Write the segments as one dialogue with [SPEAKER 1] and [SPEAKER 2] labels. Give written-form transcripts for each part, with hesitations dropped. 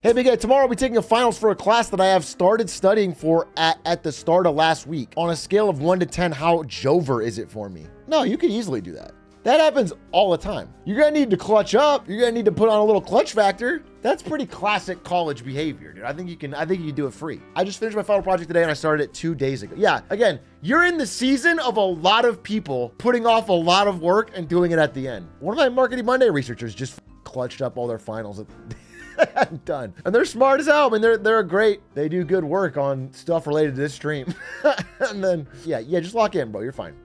[SPEAKER 1] Hey, Big Ed, tomorrow I'll be taking a finals for a class that I have started studying for at the start of last week. On a scale of 1 to 10, how Jover is it for me? No, you can easily do that. That happens all the time. You're gonna need to clutch up. You're gonna need to put on a little clutch factor. That's pretty classic college behavior, dude. I think you can do it free. I just finished my final project today and I started it 2 days ago. Yeah, again, you're in the season of a lot of people putting off a lot of work and doing it at the end. One of my Marketing Monday researchers just clutched up all their finals done. And they're smart as hell. I mean, they're great. They do good work on stuff related to this stream. And then, yeah, just lock in, bro. You're fine.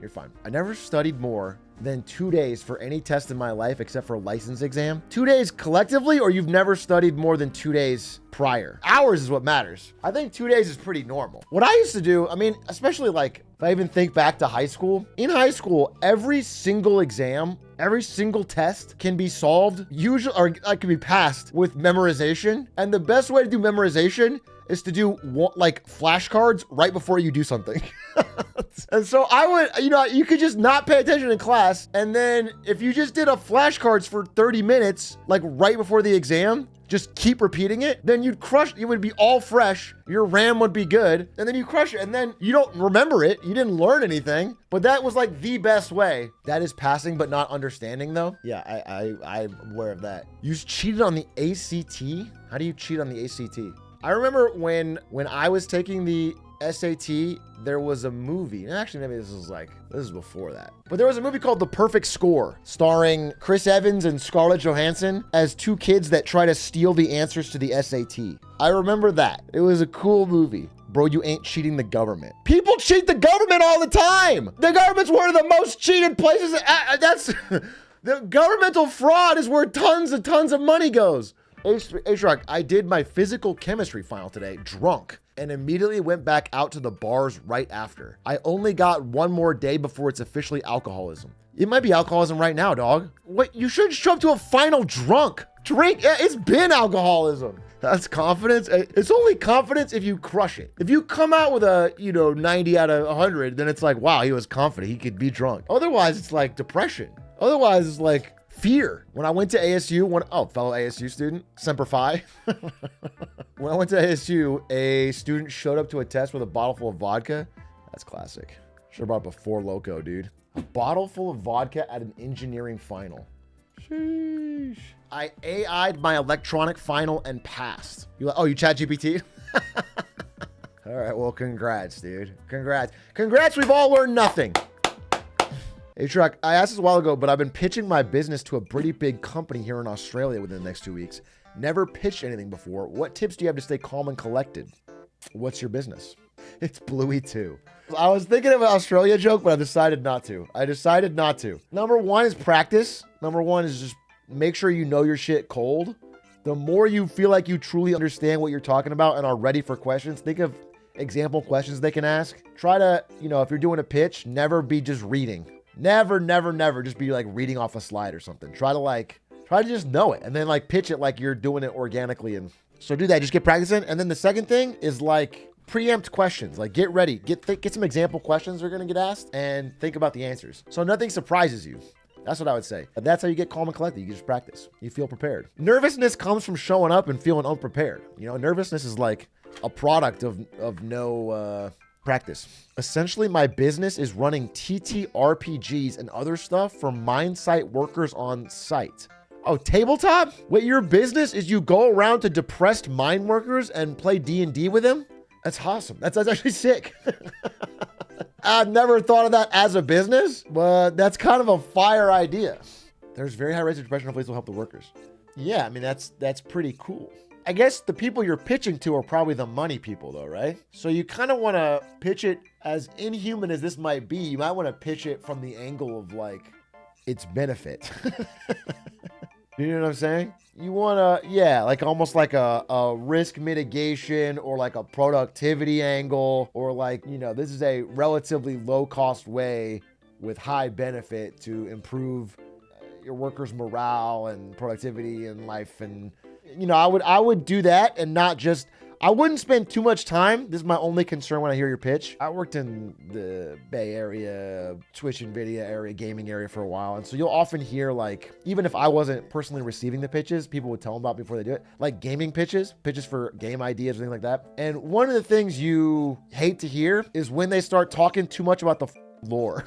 [SPEAKER 1] I never studied more than 2 days for any test in my life except for a license exam. 2 days collectively, or you've never studied more than 2 days prior? Hours is what matters. I think 2 days is pretty normal. What I used to do, I mean, especially like if I even think back to high school, in high school, every single exam, every single test can be solved, usually, or can be passed with memorization. And the best way to do memorization is to do like flashcards right before you do something. And so I would, you could just not pay attention in class. And then if you just did a flashcards for 30 minutes, like right before the exam, just keep repeating it, then you'd crush, it would be all fresh. Your RAM would be good. And then you crush it. And then you don't remember it. You didn't learn anything, but that was like the best way. That is passing, but not understanding though. Yeah, I'm aware of that. You cheated on the ACT? How do you cheat on the ACT? I remember when I was taking the SAT, there was a movie. Actually, maybe this is before that. But there was a movie called The Perfect Score, starring Chris Evans and Scarlett Johansson as two kids that try to steal the answers to the SAT. I remember that. It was a cool movie. Bro, you ain't cheating the government. People cheat the government all the time. The government's one of the most cheated places. The governmental fraud is where tons of money goes. H-Rock, I did my physical chemistry final today, drunk, and immediately went back out to the bars right after. I only got one more day before it's officially alcoholism. It might be alcoholism right now, dog. Wait, you shouldn't show up to a final drunk. Drink, it's been alcoholism. That's confidence. It's only confidence if you crush it. If you come out with a, 90 out of 100, then it's like, wow, he was confident. He could be drunk. Otherwise, it's like depression. Otherwise, it's like fear. When I went to ASU, fellow ASU student, Semper Fi. When I went to ASU, a student showed up to a test with a bottle full of vodka. That's classic. Should've brought up a Four Loko, dude. A bottle full of vodka at an engineering final. Sheesh. I AI'd my electronic final and passed. You chat GPT? All right, well, congrats, dude. Congrats, we've all learned nothing. Hey, Truck, I asked this a while ago, but I've been pitching my business to a pretty big company here in Australia within the next 2 weeks. Never pitched anything before. What tips do you have to stay calm and collected? What's your business? It's Bluey too. I was thinking of an Australia joke, but I decided not to. Number one is practice. Number one is just make sure you know your shit cold. The more you feel like you truly understand what you're talking about and are ready for questions, think of example questions they can ask. Try to, if you're doing a pitch, never be just reading. Never just be like reading off a slide or something. Try to just know it and then like pitch it like you're doing it organically. And so do that. Just get practicing. And then the second thing is like preempt questions. Like get ready, get some example questions they're going to get asked and think about the answers. So nothing surprises you. That's what I would say. That's how you get calm and collected. You just practice. You feel prepared. Nervousness comes from showing up and feeling unprepared. Nervousness is like a product of no practice. Essentially, my business is running TTRPGs and other stuff for mine site workers on site. Oh, tabletop? Wait, your business is you go around to depressed mine workers and play D&D with them? That's awesome. That's actually sick. I've never thought of that as a business, but that's kind of a fire idea. There's very high rates of depression. Hopefully this will help the workers. Yeah, I mean, that's pretty cool. I guess the people you're pitching to are probably the money people though, right? So you kind of want to pitch it, as inhuman as this might be, you might want to pitch it from the angle of like its benefit. You know what I'm saying? You want to, like almost like a risk mitigation or like a productivity angle, or like, this is a relatively low cost way with high benefit to improve your workers' morale and productivity and life. And I would do that and not just, I wouldn't spend too much time. This is my only concern when I hear your pitch. I worked in the Bay Area, Twitch and video area, gaming area for a while. And so you'll often hear, like, even if I wasn't personally receiving the pitches, people would tell them about before they do it, like gaming pitches for game ideas, or things like that. And one of the things you hate to hear is when they start talking too much about the lore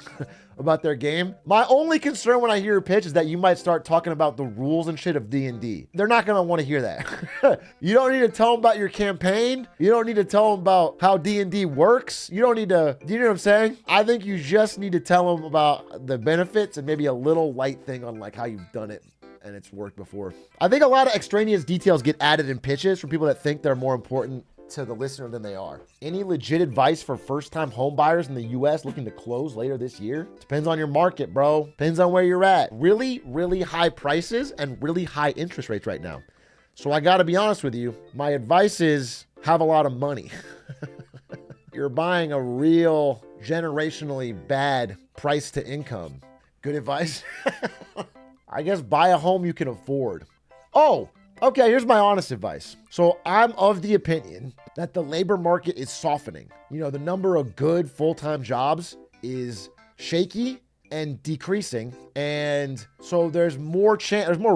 [SPEAKER 1] about their game. My only concern when I hear a pitch is that you might start talking about the rules and shit of D&D. They're not going to want to hear that. You don't need to tell them about your campaign. You don't need to tell them about how D&D works. You don't need to, do you know what I'm saying? I think you just need to tell them about the benefits and maybe a little light thing on like how you've done it and it's worked before. I think a lot of extraneous details get added in pitches from people that think they're more important to the listener than they are. Any legit advice for first-time home buyers in the US looking to close later this year? Depends on your market, bro. Depends on where you're at. Really, really high prices and really high interest rates right now. So I gotta be honest with you. My advice is have a lot of money. You're buying a real generationally bad price to income. Good advice? I guess buy a home you can afford. Oh, okay, here's my honest advice. So I'm of the opinion that the labor market is softening. You know, the number of good full-time jobs is shaky and decreasing. And so there's more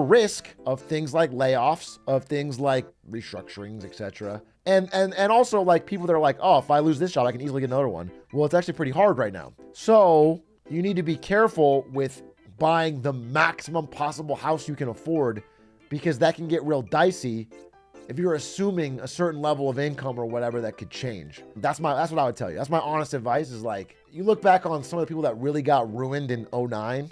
[SPEAKER 1] risk of things like layoffs, of things like restructurings, etc. And also like people that are like, oh, if I lose this job, I can easily get another one. Well, it's actually pretty hard right now. So you need to be careful with buying the maximum possible house you can afford, because that can get real dicey if you're assuming a certain level of income or whatever that could change. That's what I would tell you. That's my honest advice, is like, you look back on some of the people that really got ruined in 2009,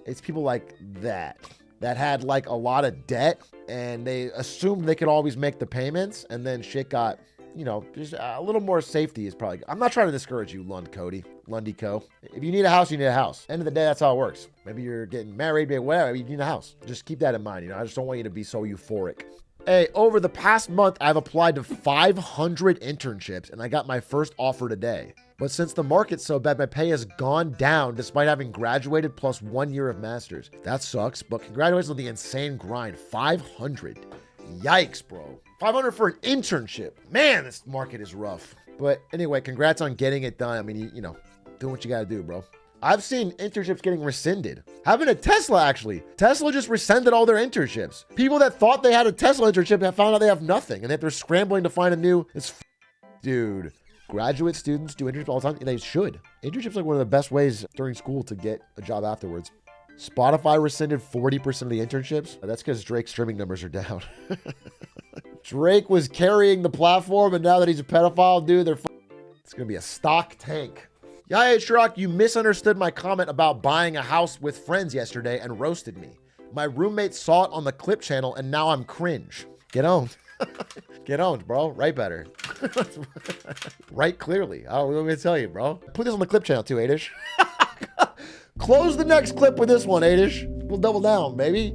[SPEAKER 1] it's people like that had like a lot of debt and they assumed they could always make the payments, and then shit got, you know, just a little more safety is probably, I'm not trying to discourage you, Lundy Co. If you need a house, you need a house. End of the day, that's how it works. Maybe you're getting married, maybe whatever, you need a house. Just keep that in mind. You know, I just don't want you to be so euphoric. Hey, over the past month, I've applied to 500 internships and I got my first offer today. But since the market's so bad, my pay has gone down despite having graduated plus 1 year of master's. That sucks, but congratulations on the insane grind. 500. Yikes, bro. 500 for an internship. Man, this market is rough. But anyway, congrats on getting it done. I mean, you know, doing what you gotta do, bro. I've seen internships getting rescinded. Happened at Tesla, actually. Tesla just rescinded all their internships. People that thought they had a Tesla internship have found out they have nothing, and that they're scrambling to find a new. Dude. Graduate students do internships all the time. They should. Internships are like one of the best ways during school to get a job afterwards. Spotify rescinded 40% of the internships. That's because Drake's streaming numbers are down. Drake was carrying the platform, and now that he's a pedophile, dude, it's gonna be a stock tank. Yeah, Shrock, you misunderstood my comment about buying a house with friends yesterday and roasted me. My roommate saw it on the clip channel, and now I'm cringe. Get owned. Get owned, bro. Write better. Write clearly. I don't know what to tell you, bro. Put this on the clip channel too, Adish. Close the next clip with this one, Adish. We'll double down, baby.